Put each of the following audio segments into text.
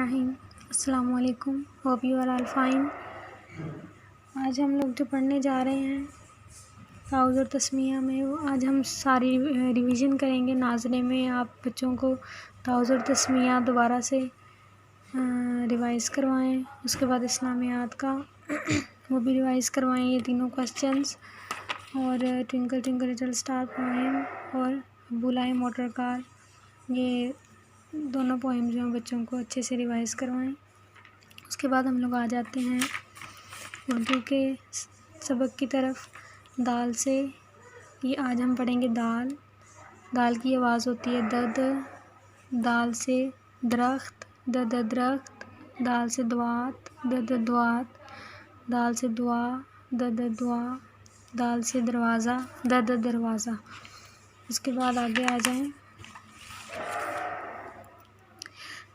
बिस्मिल्लाहिर्रहमानिर्रहीम। अस्सलामु अलैकुम। Hope you are all fine. आज हम लोग जो पढ़ने जा रहे हैं ताउज़ और तस्मिया में, वो आज हम सारी रिवीजन करेंगे। नाज़रे में आप बच्चों को ताउज़ और तस्मिया दोबारा से रिवाइज़ करवाएं। उसके बाद इस्लामियात का वो भी रिवाइज़ करवाएं, ये तीनों क्वेश्चंस। और twinkle twinkle little star poem और अब्बू लाए मोटर कार, ये दोनों पोएम जो हैं बच्चों को अच्छे से रिवाइज़ करवाएं। उसके बाद हम लोग आ जाते हैं उर्दू के सबक की तरफ। दाल से, ये आज हम पढ़ेंगे दाल। दाल की आवाज़ होती है द। दाल से दरख्त, द दरख्त। दाल से दुआत, द दुआत। दाल से दुआ, द दुआ। दाल से दरवाज़ा, द दरवाज़ा। उसके बाद आगे आ जाएं।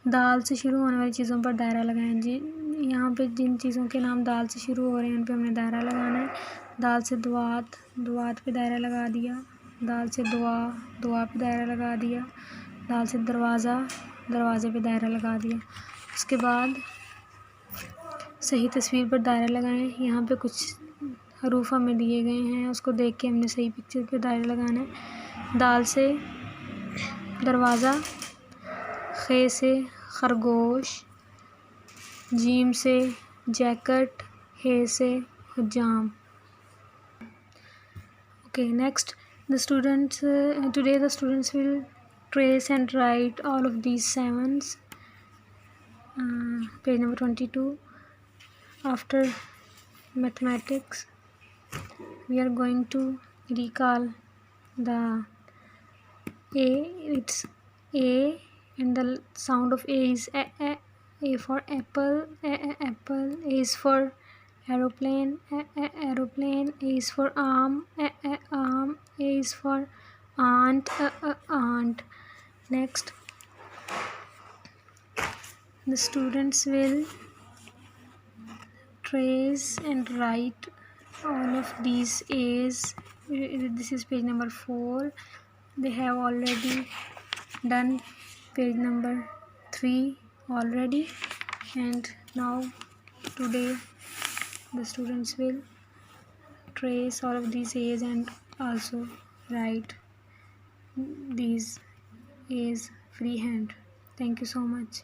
दाल से शुरू होने वाली चीज़ों पर दायरा लगाएं। जी, यहाँ पे जिन चीज़ों के नाम दाल से शुरू हो रहे हैं उन पे हमने दायरा लगाना है। दाल से दुआत, दुआत पे दायरा लगा दिया। दाल से दुआ, दुआ पे दायरा लगा दिया। दाल से दरवाज़ा, दरवाज़े पे दायरा लगा दिया। उसके बाद सही तस्वीर पर दायरा लगाएं। यहाँ पे कुछ हरूफ हमें दिए गए हैं, उसको देख के हमने सही पिक्चर पे दायरा लगाना है। दाल से दरवाज़ा, खे से खरगोश, जीम से जैकेट, हे से हुजाम। Okay, next the students today the students will trace and write all of these sevens. Page number 22. After mathematics, we are going to recall the A. It's A, and the sound of A is A for apple, apple. A is for aeroplane, aeroplane. A is for arm, arm. A is for aunt, aunt. Next, the students will trace and write all of these A's. This is page number 4. They have already done page number 3 already, and now today the students will trace all of these A's and also write these A's freehand. Thank you so much.